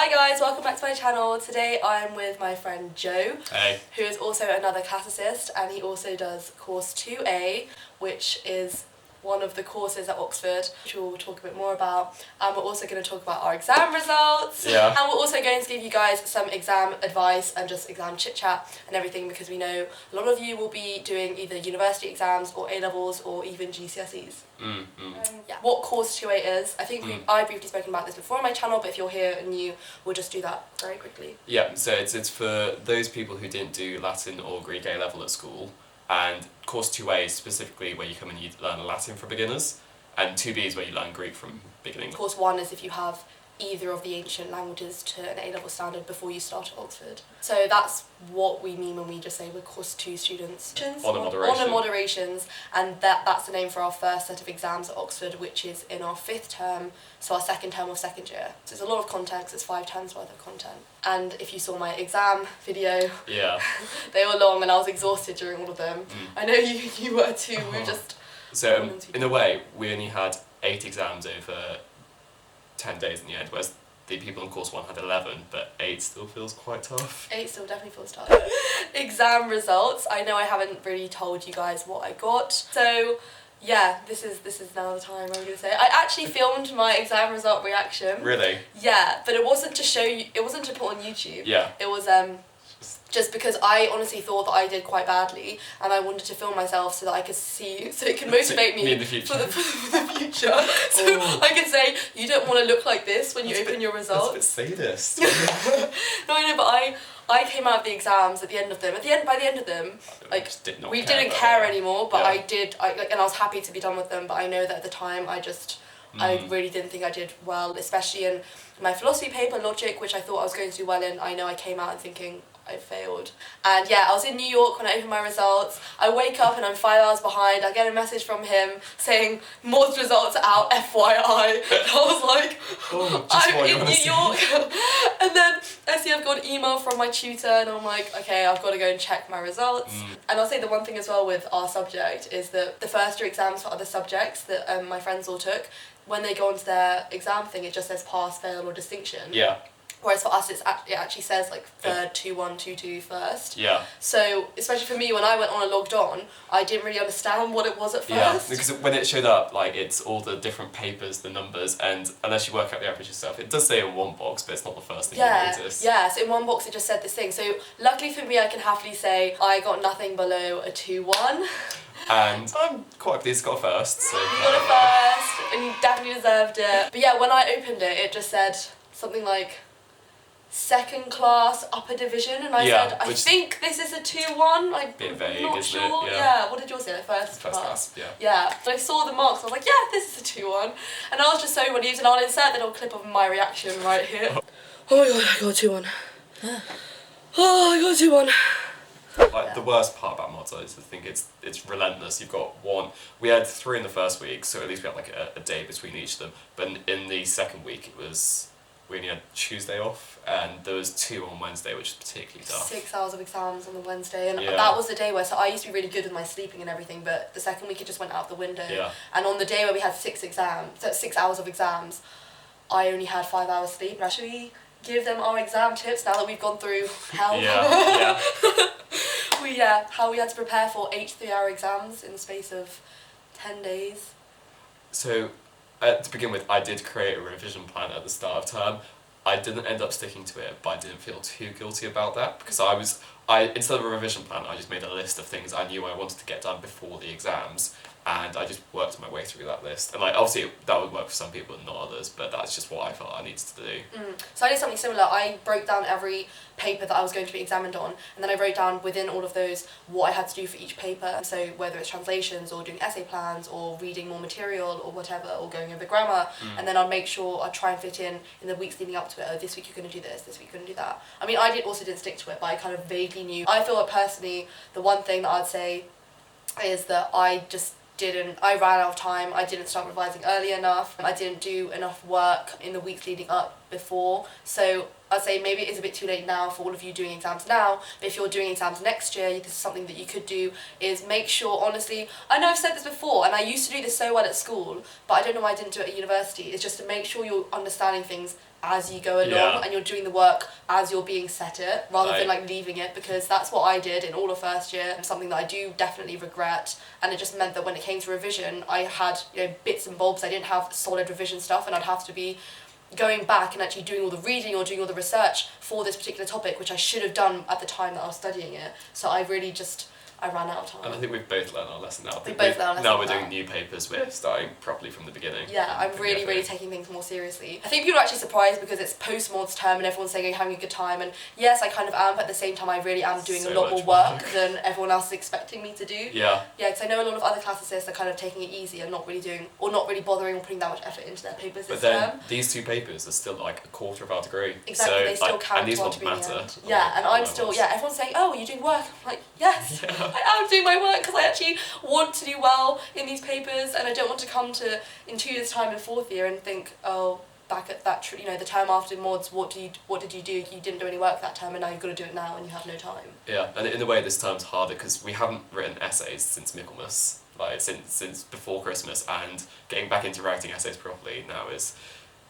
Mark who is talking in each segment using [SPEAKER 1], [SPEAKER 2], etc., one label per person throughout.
[SPEAKER 1] Hi guys, welcome back to my channel. Today I'm with my friend Joe,
[SPEAKER 2] hey,
[SPEAKER 1] who is also another classicist, and he also does course 2A, which is one of the courses at Oxford, which we'll talk a bit more about. And we're also going to talk about our exam results.
[SPEAKER 2] Yeah.
[SPEAKER 1] And we're also going to give you guys some exam advice and just exam chit chat and everything, because we know a lot of you will be doing either university exams or A-levels or even GCSEs. Yeah. What course 2A is, I think I briefly spoken about this before on my channel, but if you're here and new, we'll just do that very quickly.
[SPEAKER 2] Yeah, so it's for those people who didn't do Latin or Greek A-level at school, and course 2A is specifically where you come and you learn Latin for beginners, and 2B is where you learn Greek from beginning.
[SPEAKER 1] Course 1 is if you have either of the ancient languages to an A-level standard before you start at Oxford. So that's what we mean when we just say we're course 2 students.
[SPEAKER 2] Honour
[SPEAKER 1] moderations, and that's the name for our first set of exams at Oxford, which is in our 5th term, so our 2nd term of 2nd year. So it's a lot of content, 'cause it's 5 terms worth of content. And if you saw my exam video,
[SPEAKER 2] Yeah.
[SPEAKER 1] they were long and I was exhausted during all of them. I know you were too. We were just...
[SPEAKER 2] So in a way, we only had 8 exams over 10 days in the end, whereas the people in course 1 had 11, but 8 still feels quite tough.
[SPEAKER 1] 8 still definitely feels tough. Exam results. I know I haven't really told you guys what I got. So yeah, this is now the time I'm gonna say. I actually filmed my exam result reaction.
[SPEAKER 2] Really?
[SPEAKER 1] Yeah, but it wasn't to show you, it wasn't to put on YouTube.
[SPEAKER 2] Yeah.
[SPEAKER 1] It was just because I honestly thought that I did quite badly, and I wanted to film myself so that I could see, so it could motivate me
[SPEAKER 2] in the future.
[SPEAKER 1] for the future. So I could say, you don't want to look like this when you open your results.
[SPEAKER 2] That's a bit sadist.
[SPEAKER 1] No, I know, but I came out of the exams at the end of them. By the end of them, like we didn't care anymore. But
[SPEAKER 2] yeah.
[SPEAKER 1] and I was happy to be done with them. But I know that at the time, I really didn't think I did well, especially in my philosophy paper, logic, which I thought I was going to do well in. I know I came out and thinking I failed. And yeah, I was in New York when I opened my results. I wake up and I'm 5 hours behind. I get a message from him saying, Maud's results are out, FYI. And I was like, I'm in New York. And then I see I've got an email from my tutor and I'm like, okay, I've got to go and check my results. And I'll say the one thing as well with our subject is that the first year exams for other subjects that my friends all took, when they go onto their exam thing, it just says pass, fail or distinction.
[SPEAKER 2] Yeah.
[SPEAKER 1] Whereas for us, it actually says like 3rd, 2-1, 2-2 first.
[SPEAKER 2] Yeah.
[SPEAKER 1] So, especially for me, when I went on and logged on, I didn't really understand what it was at first.
[SPEAKER 2] Yeah, because when it showed up, like, it's all the different papers, the numbers, and unless you work out the average yourself, it does say in one box, but it's not the first thing you notice.
[SPEAKER 1] Yeah, so in one box it just said this thing. So, luckily for me, I can happily say I got nothing below a 2-1.
[SPEAKER 2] And I'm quite pleased I got a first. So
[SPEAKER 1] you got a first, and you definitely deserved it. But yeah, when I opened it, it just said something like 2nd class upper division, and I said, I think this is a 2-1. Like,
[SPEAKER 2] bit vague,
[SPEAKER 1] not
[SPEAKER 2] isn't
[SPEAKER 1] sure.
[SPEAKER 2] it?
[SPEAKER 1] Yeah. What did yours say? Like first class.
[SPEAKER 2] Yeah.
[SPEAKER 1] Yeah. When I saw the marks, I was like, yeah, this is a 2-1, and I was just so relieved. And I'll insert the little clip of my reaction right here. Oh my god, I got a 2-1. Oh, I got a 2-1.
[SPEAKER 2] Like, the worst part about mods is I think it's relentless. You've got one. We had 3 in the first week, so at least we had like a day between each of them. But in the second week, we only had Tuesday off, and there was 2 on Wednesday, which was particularly tough.
[SPEAKER 1] 6 hours of exams on the Wednesday, and that was the day where, so I used to be really good with my sleeping and everything, but the second week it just went out the window.
[SPEAKER 2] Yeah.
[SPEAKER 1] And on the day where we had 6 hours of exams, I only had 5 hours sleep. And should we give them our exam tips now that we've gone through hell?
[SPEAKER 2] Yeah.
[SPEAKER 1] How we had to prepare for 8 3-hour exams in the space of 10 days. So,
[SPEAKER 2] to begin with, I did create a revision plan at the start of term. I didn't end up sticking to it, but I didn't feel too guilty about that, because instead of a revision plan, I just made a list of things I knew I wanted to get done before the exams, and I just worked my way through that list. And like, obviously that would work for some people and not others, but that's just what I felt I needed to do.
[SPEAKER 1] So I did something similar. I broke down every paper that I was going to be examined on, and then I wrote down within all of those what I had to do for each paper. So whether it's translations or doing essay plans or reading more material or whatever, or going over grammar, and then I'd make sure I'd try and fit in the weeks leading up to it. Oh, this week you're going to do this, this week you're going to do that. I mean, I also didn't stick to it, but I kind of vaguely knew. I feel like personally, the one thing that I'd say is that I ran out of time. I didn't start revising early enough. I didn't do enough work in the weeks leading up before. So I'd say maybe it is a bit too late now for all of you doing exams now, but if you're doing exams next year, this is something that you could do, is make sure, honestly, I know I've said this before, and I used to do this so well at school, but I don't know why I didn't do it at university, is just to make sure you're understanding things as you go along,
[SPEAKER 2] Yeah.
[SPEAKER 1] and you're doing the work as you're being set it, rather than
[SPEAKER 2] Right.
[SPEAKER 1] like leaving it, because that's what I did in all of first year, and something that I do definitely regret. And it just meant that when it came to revision, I had, you know, bits and bobs. I didn't have solid revision stuff, and I'd have to be going back and actually doing all the reading or doing all the research for this particular topic, which I should have done at the time that I was studying it. So I really just, I ran out of time.
[SPEAKER 2] And I think we've both learned our lesson now.
[SPEAKER 1] We both learned our lesson
[SPEAKER 2] Now we're
[SPEAKER 1] with
[SPEAKER 2] doing
[SPEAKER 1] that.
[SPEAKER 2] new papers, we're starting properly from the beginning.
[SPEAKER 1] Yeah, I'm really, really taking things more seriously. I think people are actually surprised because it's post-mods term and everyone's saying you're having a good time, and yes, I kind of am, but at the same time I really am doing
[SPEAKER 2] So
[SPEAKER 1] a lot more
[SPEAKER 2] much
[SPEAKER 1] work
[SPEAKER 2] work.
[SPEAKER 1] than everyone else is expecting me to do.
[SPEAKER 2] Yeah.
[SPEAKER 1] Yeah, because I know a lot of other classicists are kind of taking it easy and not really doing, or not really bothering or putting that much effort into their papers
[SPEAKER 2] But
[SPEAKER 1] this
[SPEAKER 2] then
[SPEAKER 1] term.
[SPEAKER 2] these two papers are still like a quarter of our degree.
[SPEAKER 1] Exactly,
[SPEAKER 2] so,
[SPEAKER 1] they still
[SPEAKER 2] like,
[SPEAKER 1] count
[SPEAKER 2] and these
[SPEAKER 1] well
[SPEAKER 2] ones
[SPEAKER 1] to be the
[SPEAKER 2] matter.
[SPEAKER 1] end. Yeah, and I'm still, yeah, everyone's saying, oh, you're doing work. I'm like, yes,
[SPEAKER 2] Yeah.
[SPEAKER 1] I am doing my work because I actually want to do well in these papers, and I don't want to come to, in 2 years' time in fourth year and think, oh, back at that, you know, the term after mods, what did you do? You didn't do any work that term, and now you've got to do it now, and you have no time.
[SPEAKER 2] Yeah, and in a way this term's harder because we haven't written essays since Michaelmas, like since before Christmas, and getting back into writing essays properly now is,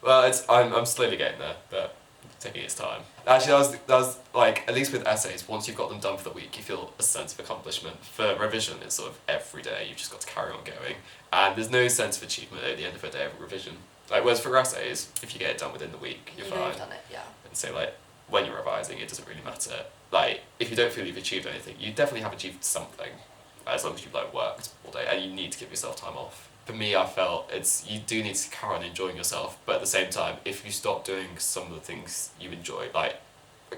[SPEAKER 2] well, I'm slowly getting there, but taking its time. Actually, that was like, at least with essays, once you've got them done for the week, you feel a sense of accomplishment. For revision, it's sort of every day, you've just got to carry on going, and there's no sense of achievement at the end of a day of revision. Like, whereas for essays, if you get it done within the week, you're
[SPEAKER 1] You
[SPEAKER 2] fine.
[SPEAKER 1] know you've done it, yeah.
[SPEAKER 2] And so, like, when you're revising, it doesn't really matter. Like, if you don't feel you've achieved anything, you definitely have achieved something, as long as you've, like, worked all day, and you need to give yourself time off. For me, I felt you do need to carry on enjoying yourself, but at the same time, if you stop doing some of the things you enjoy, like,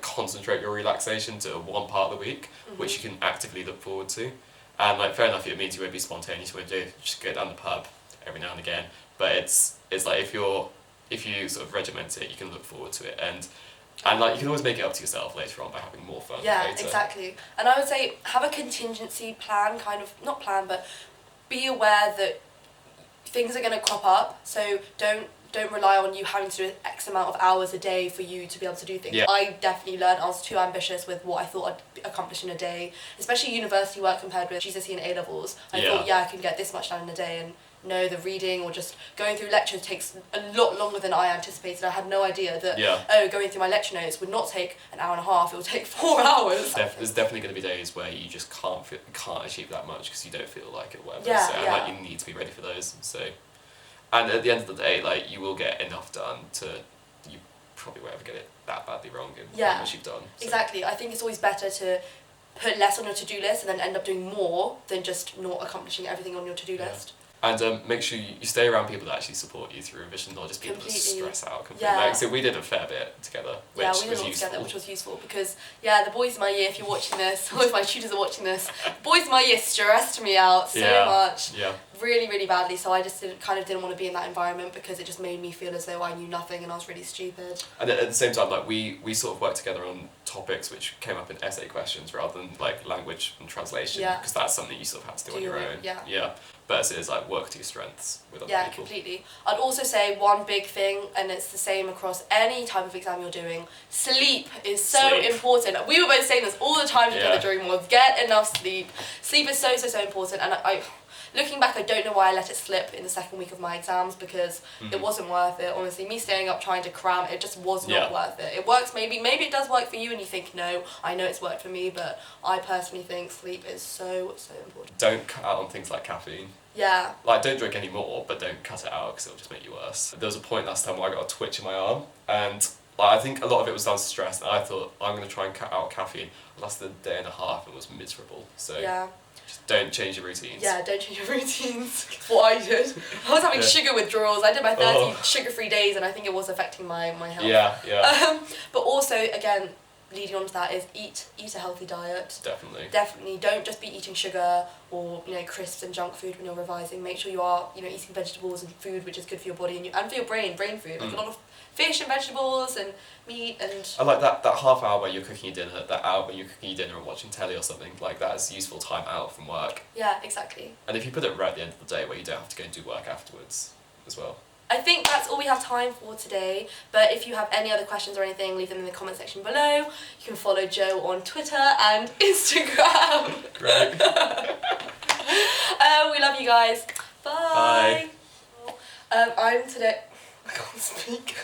[SPEAKER 2] concentrate your relaxation to one part of the week, which you can actively look forward to. And, like, fair enough, it means you won't be spontaneous, you won't just go down the pub every now and again, but it's like, if you sort of regiment it, you can look forward to it, and like, you can always make it up to yourself later on by having more fun
[SPEAKER 1] Yeah,
[SPEAKER 2] later.
[SPEAKER 1] exactly. And I would say have a contingency plan, kind of, not plan, but be aware that things are going to crop up, so don't rely on you having to do X amount of hours a day for you to be able to do things.
[SPEAKER 2] Yeah.
[SPEAKER 1] I definitely learned I was too ambitious with what I thought I'd accomplish in a day, especially university work compared with GCSE and A-levels. I thought, yeah, I can get this much done in a day, and no, the reading or just going through lectures takes a lot longer than I anticipated. I had no idea that, going through my lecture notes would not take an hour and a half, it would take 4 hours.
[SPEAKER 2] There's definitely going to be days where you just can't achieve that much because you don't feel like it, whatever.
[SPEAKER 1] Yeah,
[SPEAKER 2] so, and, like, you need to be ready for those. So, and at the end of the day, like, you will get enough done to, you probably won't ever get it that badly wrong in how much you've done. So.
[SPEAKER 1] Exactly. I think it's always better to put less on your to-do list and then end up doing more than just not accomplishing everything on your to-do list.
[SPEAKER 2] And make sure you stay around people that actually support you through revision, not just people that stress out completely.
[SPEAKER 1] Yeah.
[SPEAKER 2] Like, so we did a fair bit together, which
[SPEAKER 1] we did
[SPEAKER 2] was
[SPEAKER 1] all
[SPEAKER 2] useful.
[SPEAKER 1] together, which was useful because, the boys in my year, if you're watching this, all of my tutors are watching this, boys in my year stressed me out so much.
[SPEAKER 2] Yeah.
[SPEAKER 1] Really, really badly, so I just didn't want to be in that environment because it just made me feel as though I knew nothing and I was really stupid.
[SPEAKER 2] And at the same time, like, we sort of worked together on topics which came up in essay questions rather than, like, language and translation, because that's something you sort of had to do on your own.
[SPEAKER 1] Yeah.
[SPEAKER 2] But it is, like, work to your strengths with other
[SPEAKER 1] Yeah,
[SPEAKER 2] people.
[SPEAKER 1] completely. I'd also say one big thing, and it's the same across any type of exam you're doing, sleep is so important. We were both saying this all the time together during mods. Get enough sleep. Sleep is so, so, so important, and I looking back, I don't know why I let it slip in the second week of my exams because it wasn't worth it. Honestly, me staying up trying to cram, it just was not worth it. It works maybe it does work for you and you think, no, I know it's worked for me, but I personally think sleep is so, so important.
[SPEAKER 2] Don't cut out on things like caffeine.
[SPEAKER 1] Yeah.
[SPEAKER 2] Like, don't drink any more, but don't cut it out because it'll just make you worse. There was a point last time where I got a twitch in my arm, and I think a lot of it was down to stress, and I thought, I'm going to try and cut out caffeine. It lasted a day and a half and was miserable. So just don't change your routines. Yeah, don't change your routines. That's what I did. I was having sugar withdrawals. I did my 30 sugar-free days, and I think it was affecting my health. Yeah. But also, again, leading on to that is eat a healthy diet. Definitely. Don't just be eating sugar or, crisps and junk food when you're revising. Make sure you are, eating vegetables and food which is good for your body and for your brain food. Like a lot of fish and vegetables and meat and... I like that half hour where you're cooking your dinner, that hour when you're cooking your dinner and watching telly or something, like that is useful time out from work. Yeah, exactly. And if you put it right at the end of the day where you don't have to go and do work afterwards as well. I think that's all we have time for today, but if you have any other questions or anything, leave them in the comment section below. You can follow Jo on Twitter and Instagram. Great. We love you guys. Bye. I'm today... I can't speak.